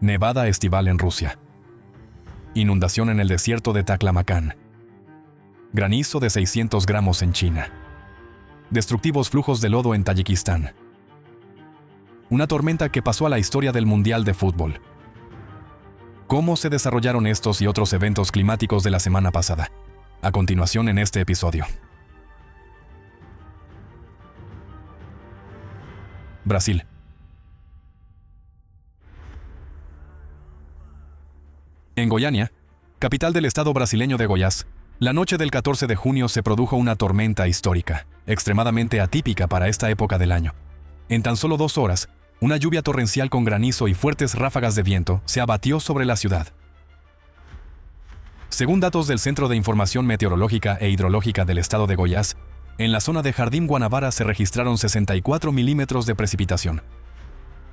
Nevada estival en Rusia. Inundación en el desierto de Taklamakan. Granizo de 600 gramos en China. Destructivos flujos de lodo en Tayikistán. Una tormenta que pasó a la historia del Mundial de Fútbol. ¿Cómo se desarrollaron estos y otros eventos climáticos de la semana pasada? A continuación en este episodio. Brasil. En Goiânia, capital del estado brasileño de Goiás, la noche del 14 de junio se produjo una tormenta histórica, extremadamente atípica para esta época del año. En tan solo 2 horas, una lluvia torrencial con granizo y fuertes ráfagas de viento se abatió sobre la ciudad. Según datos del Centro de Información Meteorológica e Hidrológica del estado de Goiás, en la zona de Jardim Guanabara se registraron 64 milímetros de precipitación,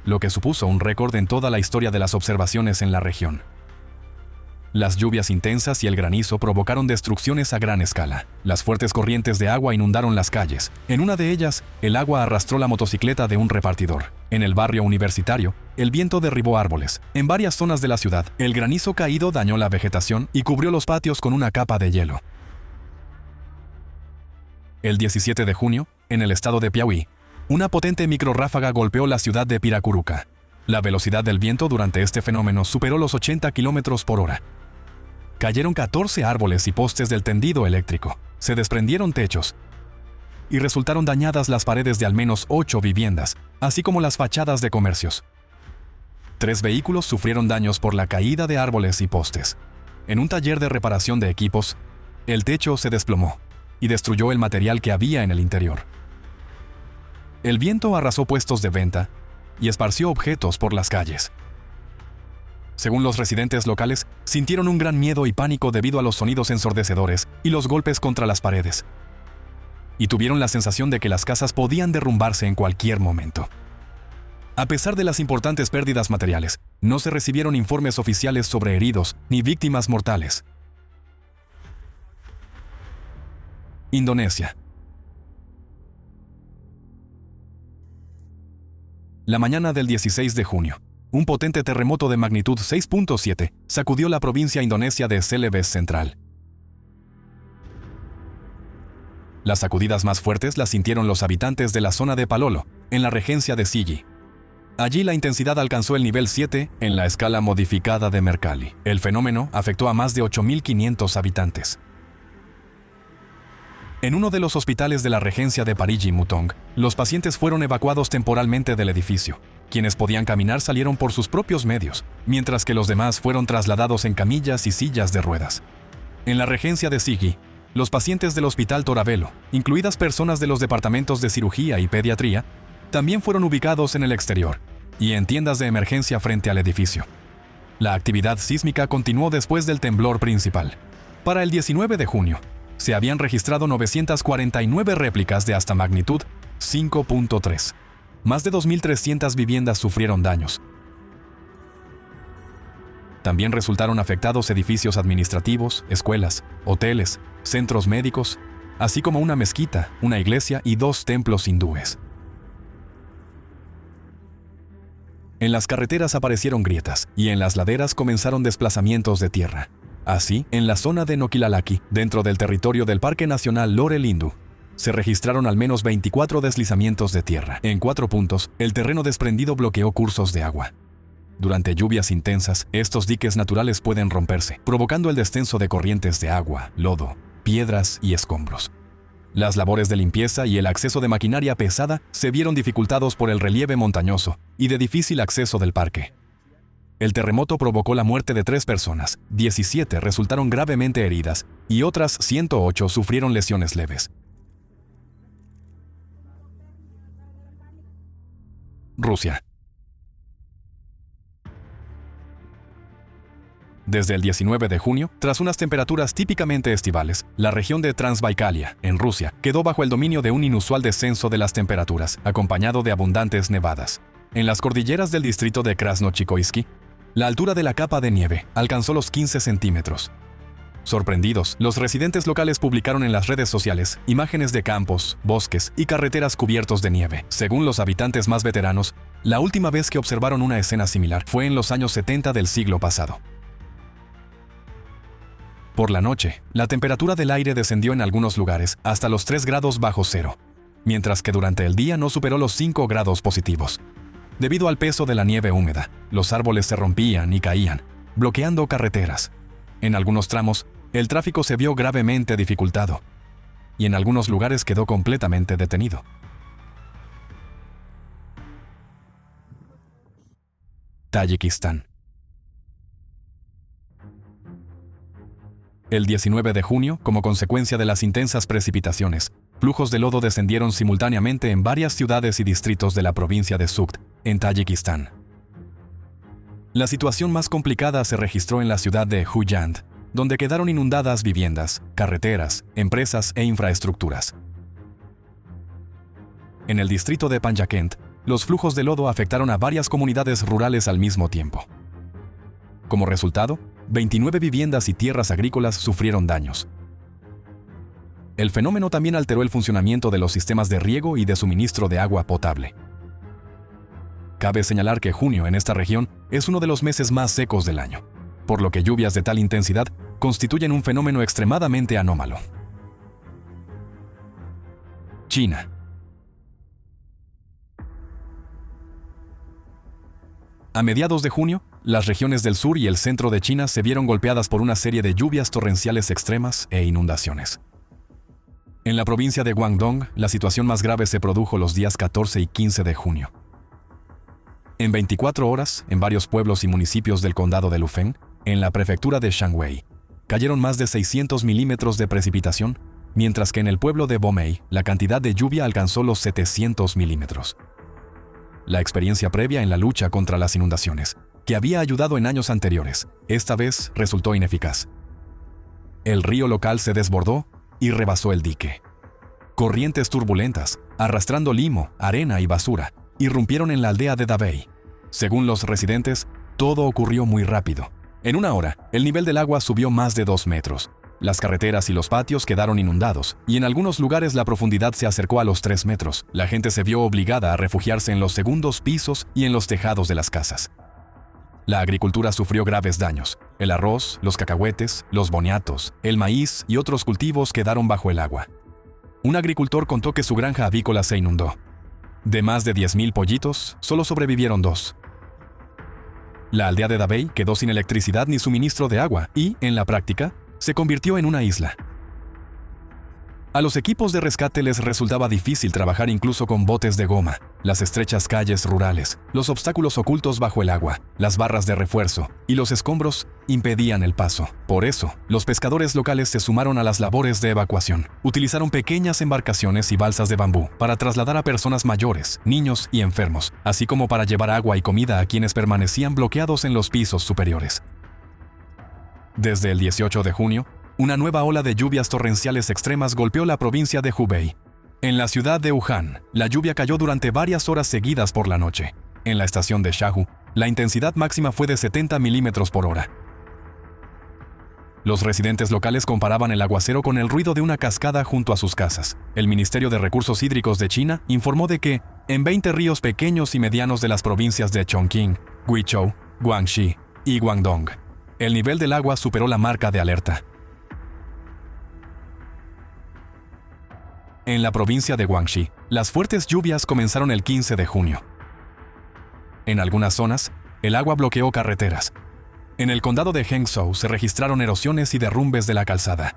lo que supuso un récord en toda la historia de las observaciones en la región. Las lluvias intensas y el granizo provocaron destrucciones a gran escala. Las fuertes corrientes de agua inundaron las calles. En una de ellas, el agua arrastró la motocicleta de un repartidor. En el barrio Universitario, el viento derribó árboles. En varias zonas de la ciudad, el granizo caído dañó la vegetación y cubrió los patios con una capa de hielo. El 17 de junio, en el estado de Piauí, una potente microrráfaga golpeó la ciudad de Piracuruca. La velocidad del viento durante este fenómeno superó los 80 km por hora. Cayeron 14 árboles y postes del tendido eléctrico, se desprendieron techos y resultaron dañadas las paredes de al menos 8 viviendas, así como las fachadas de comercios. 3 vehículos sufrieron daños por la caída de árboles y postes. En un taller de reparación de equipos, el techo se desplomó y destruyó el material que había en el interior. El viento arrasó puestos de venta y esparció objetos por las calles. Según los residentes locales, sintieron un gran miedo y pánico debido a los sonidos ensordecedores y los golpes contra las paredes. Y tuvieron la sensación de que las casas podían derrumbarse en cualquier momento. A pesar de las importantes pérdidas materiales, no se recibieron informes oficiales sobre heridos ni víctimas mortales. Indonesia. La mañana del 16 de junio, un potente terremoto de magnitud 6.7 sacudió la provincia indonesia de Celebes Central. Las sacudidas más fuertes las sintieron los habitantes de la zona de Palolo, en la regencia de Sigi. Allí la intensidad alcanzó el nivel 7 en la escala modificada de Mercalli. El fenómeno afectó a más de 8.500 habitantes. En uno de los hospitales de la regencia de Parigi Mutong, los pacientes fueron evacuados temporalmente del edificio. Quienes podían caminar salieron por sus propios medios, mientras que los demás fueron trasladados en camillas y sillas de ruedas. En la regencia de Sigi, los pacientes del Hospital Torabello, incluidas personas de los departamentos de cirugía y pediatría, también fueron ubicados en el exterior y en tiendas de emergencia frente al edificio. La actividad sísmica continuó después del temblor principal. Para el 19 de junio, se habían registrado 949 réplicas de hasta magnitud 5.3. Más de 2.300 viviendas sufrieron daños. También resultaron afectados edificios administrativos, escuelas, hoteles, centros médicos, así como una mezquita, una iglesia y 2 templos hindúes. En las carreteras aparecieron grietas y en las laderas comenzaron desplazamientos de tierra. Así, en la zona de Nokilalaki, dentro del territorio del Parque Nacional Lore Lindu, se registraron al menos 24 deslizamientos de tierra. En 4 puntos, el terreno desprendido bloqueó cursos de agua. Durante lluvias intensas, estos diques naturales pueden romperse, provocando el descenso de corrientes de agua, lodo, piedras y escombros. Las labores de limpieza y el acceso de maquinaria pesada se vieron dificultados por el relieve montañoso y de difícil acceso del parque. El terremoto provocó la muerte de 3 personas, 17 resultaron gravemente heridas y otras 108 sufrieron lesiones leves. Rusia. Desde el 19 de junio, tras unas temperaturas típicamente estivales, la región de Transbaikalia, en Rusia, quedó bajo el dominio de un inusual descenso de las temperaturas, acompañado de abundantes nevadas. En las cordilleras del distrito de Krasnochikoisky, la altura de la capa de nieve alcanzó los 15 centímetros. Sorprendidos, los residentes locales publicaron en las redes sociales imágenes de campos, bosques y carreteras cubiertos de nieve. Según los habitantes más veteranos, La última vez que observaron una escena similar fue en los años 70 del siglo pasado. Por la noche, la temperatura del aire descendió en algunos lugares hasta los 3 grados bajo cero, mientras que durante el día no superó los 5 grados positivos. Debido al peso de la nieve húmeda, los árboles se rompían y caían, bloqueando carreteras. En algunos tramos, el tráfico se vio gravemente dificultado, y en algunos lugares quedó completamente detenido. Tayikistán. El 19 de junio, como consecuencia de las intensas precipitaciones, flujos de lodo descendieron simultáneamente en varias ciudades y distritos de la provincia de Sugd, en Tayikistán. La situación más complicada se registró en la ciudad de Huyand, donde quedaron inundadas viviendas, carreteras, empresas e infraestructuras. En el distrito de Panjakent, los flujos de lodo afectaron a varias comunidades rurales al mismo tiempo. Como resultado, 29 viviendas y tierras agrícolas sufrieron daños. El fenómeno también alteró el funcionamiento de los sistemas de riego y de suministro de agua potable. Cabe señalar que junio en esta región es uno de los meses más secos del año, por lo que lluvias de tal intensidad constituyen un fenómeno extremadamente anómalo. China. A mediados de junio, las regiones del sur y el centro de China se vieron golpeadas por una serie de lluvias torrenciales extremas e inundaciones. En la provincia de Guangdong, la situación más grave se produjo los días 14 y 15 de junio. En 24 horas, en varios pueblos y municipios del condado de Lufeng, en la prefectura de Shanwei, cayeron más de 600 milímetros de precipitación, mientras que en el pueblo de Bomei, la cantidad de lluvia alcanzó los 700 milímetros. La experiencia previa en la lucha contra las inundaciones, que había ayudado en años anteriores, esta vez resultó ineficaz. El río local se desbordó y rebasó el dique. Corrientes turbulentas, arrastrando limo, arena y basura, irrumpieron en la aldea de Dabei. Según los residentes, todo ocurrió muy rápido. En una hora, el nivel del agua subió más de 2 metros. Las carreteras y los patios quedaron inundados, y en algunos lugares la profundidad se acercó a los 3 metros. La gente se vio obligada a refugiarse en los segundos pisos y en los tejados de las casas. La agricultura sufrió graves daños. El arroz, los cacahuetes, los boniatos, el maíz y otros cultivos quedaron bajo el agua. Un agricultor contó que su granja avícola se inundó. De más de 10.000 pollitos, solo sobrevivieron 2. La aldea de Dabei quedó sin electricidad ni suministro de agua y, en la práctica, se convirtió en una isla. A los equipos de rescate les resultaba difícil trabajar incluso con botes de goma. Las estrechas calles rurales, los obstáculos ocultos bajo el agua, las barras de refuerzo y los escombros impedían el paso. Por eso, los pescadores locales se sumaron a las labores de evacuación. Utilizaron pequeñas embarcaciones y balsas de bambú para trasladar a personas mayores, niños y enfermos, así como para llevar agua y comida a quienes permanecían bloqueados en los pisos superiores. Desde el 18 de junio, una nueva ola de lluvias torrenciales extremas golpeó la provincia de Hubei. En la ciudad de Wuhan, la lluvia cayó durante varias horas seguidas por la noche. En la estación de Shahu, la intensidad máxima fue de 70 milímetros por hora. Los residentes locales comparaban el aguacero con el ruido de una cascada junto a sus casas. El Ministerio de Recursos Hídricos de China informó de que, en 20 ríos pequeños y medianos de las provincias de Chongqing, Guizhou, Guangxi y Guangdong, el nivel del agua superó la marca de alerta. En la provincia de Guangxi, las fuertes lluvias comenzaron el 15 de junio. En algunas zonas, el agua bloqueó carreteras. En el condado de Hangzhou se registraron erosiones y derrumbes de la calzada.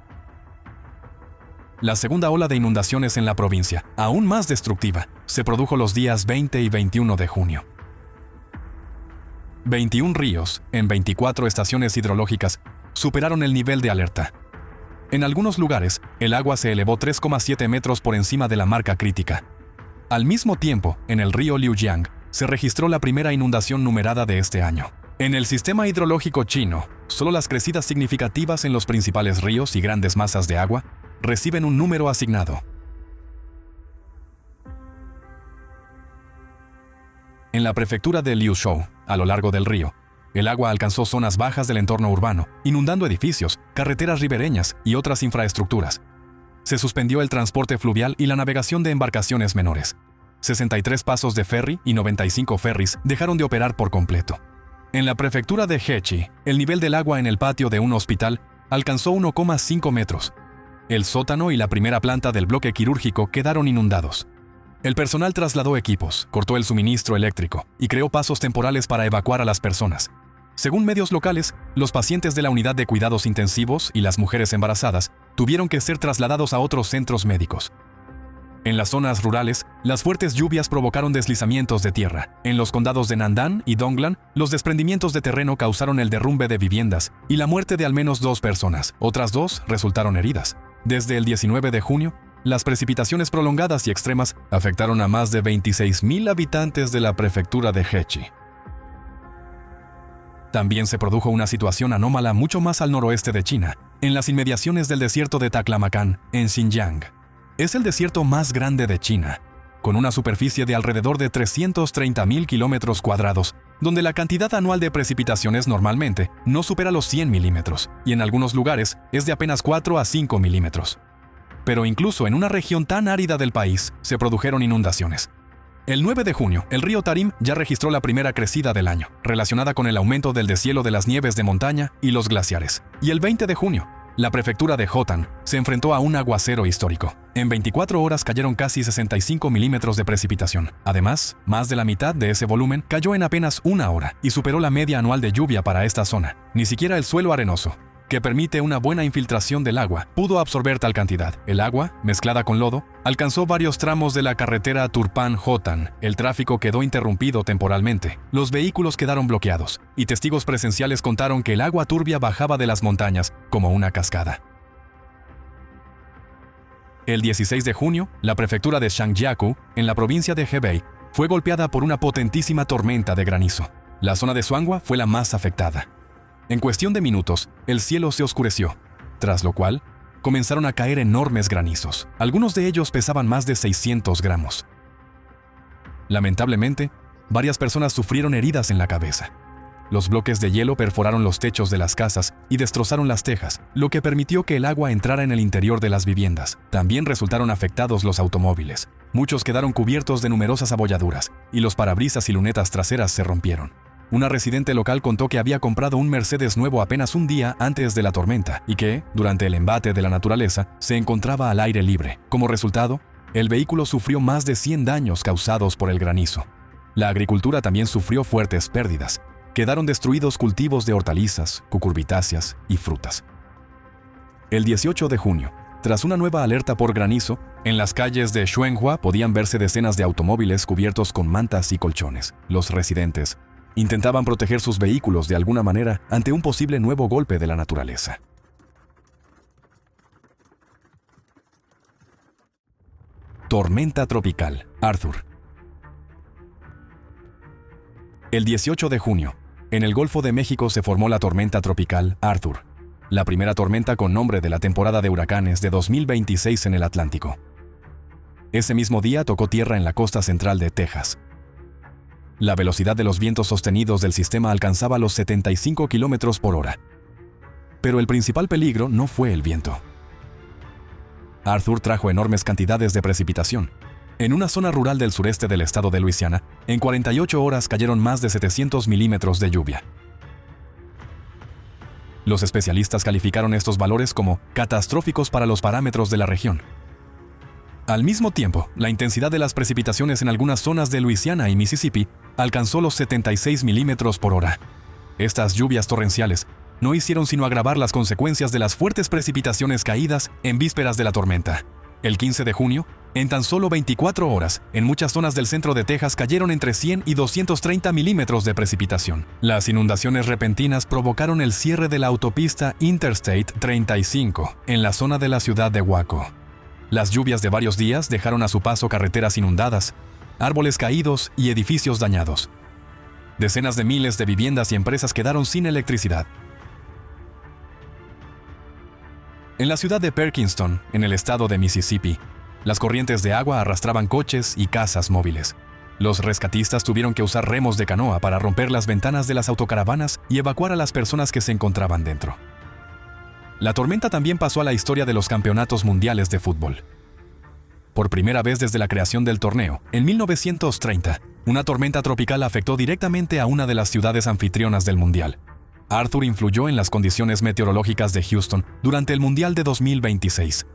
La segunda ola de inundaciones en la provincia, aún más destructiva, se produjo los días 20 y 21 de junio. 21 ríos, en 24 estaciones hidrológicas, superaron el nivel de alerta. En algunos lugares, el agua se elevó 3,7 metros por encima de la marca crítica. Al mismo tiempo, en el río Liujiang, se registró la primera inundación numerada de este año. En el sistema hidrológico chino, solo las crecidas significativas en los principales ríos y grandes masas de agua reciben un número asignado. En la prefectura de Liuzhou, a lo largo del río, el agua alcanzó zonas bajas del entorno urbano, inundando edificios, carreteras ribereñas y otras infraestructuras. Se suspendió el transporte fluvial y la navegación de embarcaciones menores. 63 pasos de ferry y 95 ferries dejaron de operar por completo. En la prefectura de Hechi, el nivel del agua en el patio de un hospital alcanzó 1,5 metros. El sótano y la primera planta del bloque quirúrgico quedaron inundados. El personal trasladó equipos, cortó el suministro eléctrico y creó pasos temporales para evacuar a las personas. Según medios locales, los pacientes de la unidad de cuidados intensivos y las mujeres embarazadas tuvieron que ser trasladados a otros centros médicos. En las zonas rurales, las fuertes lluvias provocaron deslizamientos de tierra. En los condados de Nandan y Donglan, los desprendimientos de terreno causaron el derrumbe de viviendas y la muerte de al menos 2 personas. Otras 2 resultaron heridas. Desde el 19 de junio, las precipitaciones prolongadas y extremas afectaron a más de 26,000 habitantes de la prefectura de Hechi. También se produjo una situación anómala mucho más al noroeste de China, en las inmediaciones del desierto de Taklamakan, en Xinjiang. Es el desierto más grande de China, con una superficie de alrededor de 330,000 kilómetros cuadrados, donde la cantidad anual de precipitaciones normalmente no supera los 100 milímetros, y en algunos lugares es de apenas 4 a 5 milímetros. Pero incluso en una región tan árida del país, se produjeron inundaciones. El 9 de junio, el río Tarim ya registró la primera crecida del año, relacionada con el aumento del deshielo de las nieves de montaña y los glaciares. Y el 20 de junio, la prefectura de Hotan se enfrentó a un aguacero histórico. En 24 horas cayeron casi 65 milímetros de precipitación. Además, más de la mitad de ese volumen cayó en apenas una hora y superó la media anual de lluvia para esta zona. Ni siquiera el suelo arenoso, que permite una buena infiltración del agua, pudo absorber tal cantidad. El agua, mezclada con lodo, alcanzó varios tramos de la carretera Turpan-Hotan. El tráfico quedó interrumpido temporalmente, los vehículos quedaron bloqueados, y testigos presenciales contaron que el agua turbia bajaba de las montañas como una cascada. El 16 de junio, la prefectura de Shangjiakou, en la provincia de Hebei, fue golpeada por una potentísima tormenta de granizo. La zona de Suanghua fue la más afectada. En cuestión de minutos, el cielo se oscureció, tras lo cual comenzaron a caer enormes granizos. Algunos de ellos pesaban más de 600 gramos. Lamentablemente, varias personas sufrieron heridas en la cabeza. Los bloques de hielo perforaron los techos de las casas y destrozaron las tejas, lo que permitió que el agua entrara en el interior de las viviendas. También resultaron afectados los automóviles. Muchos quedaron cubiertos de numerosas abolladuras, y los parabrisas y lunetas traseras se rompieron. Una residente local contó que había comprado un Mercedes nuevo apenas un día antes de la tormenta y que, durante el embate de la naturaleza, se encontraba al aire libre. Como resultado, el vehículo sufrió más de 100 daños causados por el granizo. La agricultura también sufrió fuertes pérdidas. Quedaron destruidos cultivos de hortalizas, cucurbitáceas y frutas. El 18 de junio, tras una nueva alerta por granizo, en las calles de Xuanhua podían verse decenas de automóviles cubiertos con mantas y colchones. Los residentes intentaban proteger sus vehículos de alguna manera ante un posible nuevo golpe de la naturaleza. Tormenta tropical, Arthur. El 18 de junio, en el Golfo de México se formó la tormenta tropical Arthur, la primera tormenta con nombre de la temporada de huracanes de 2026 en el Atlántico. Ese mismo día tocó tierra en la costa central de Texas. La velocidad de los vientos sostenidos del sistema alcanzaba los 75 kilómetros por hora. Pero el principal peligro no fue el viento. Arthur trajo enormes cantidades de precipitación. En una zona rural del sureste del estado de Luisiana, en 48 horas cayeron más de 700 milímetros de lluvia. Los especialistas calificaron estos valores como catastróficos para los parámetros de la región. Al mismo tiempo, la intensidad de las precipitaciones en algunas zonas de Luisiana y Mississippi alcanzó los 76 milímetros por hora. Estas lluvias torrenciales no hicieron sino agravar las consecuencias de las fuertes precipitaciones caídas en vísperas de la tormenta. El 15 de junio, en tan solo 24 horas, en muchas zonas del centro de Texas cayeron entre 100 y 230 milímetros de precipitación. Las inundaciones repentinas provocaron el cierre de la autopista Interstate 35 en la zona de la ciudad de Waco. Las lluvias de varios días dejaron a su paso carreteras inundadas, árboles caídos y edificios dañados. Decenas de miles de viviendas y empresas quedaron sin electricidad. En la ciudad de Perkinston, en el estado de Mississippi, las corrientes de agua arrastraban coches y casas móviles. Los rescatistas tuvieron que usar remos de canoa para romper las ventanas de las autocaravanas y evacuar a las personas que se encontraban dentro. La tormenta también pasó a la historia de los campeonatos mundiales de fútbol. Por primera vez desde la creación del torneo, en 1930, una tormenta tropical afectó directamente a una de las ciudades anfitrionas del Mundial. Arthur influyó en las condiciones meteorológicas de Houston durante el Mundial de 2026.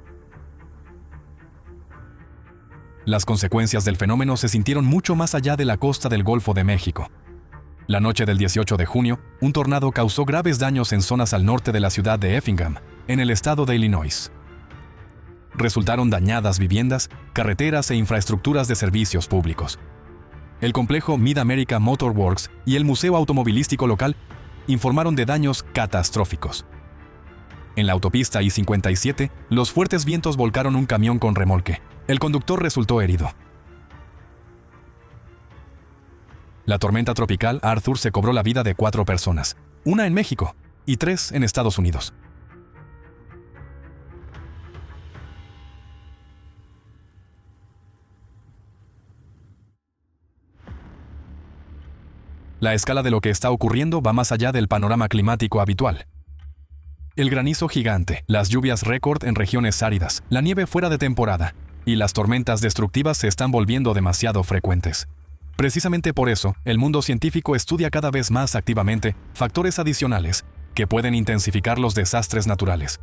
Las consecuencias del fenómeno se sintieron mucho más allá de la costa del Golfo de México. La noche del 18 de junio, un tornado causó graves daños en zonas al norte de la ciudad de Effingham, en el estado de Illinois. Resultaron dañadas viviendas, carreteras e infraestructuras de servicios públicos. El complejo Mid-America Motor Works y el Museo Automovilístico local informaron de daños catastróficos. En la autopista I-57, los fuertes vientos volcaron un camión con remolque. El conductor resultó herido. La tormenta tropical Arthur se cobró la vida de 4 personas, una en México y 3 en Estados Unidos. La escala de lo que está ocurriendo va más allá del panorama climático habitual. El granizo gigante, las lluvias récord en regiones áridas, la nieve fuera de temporada y las tormentas destructivas se están volviendo demasiado frecuentes. Precisamente por eso, el mundo científico estudia cada vez más activamente factores adicionales que pueden intensificar los desastres naturales.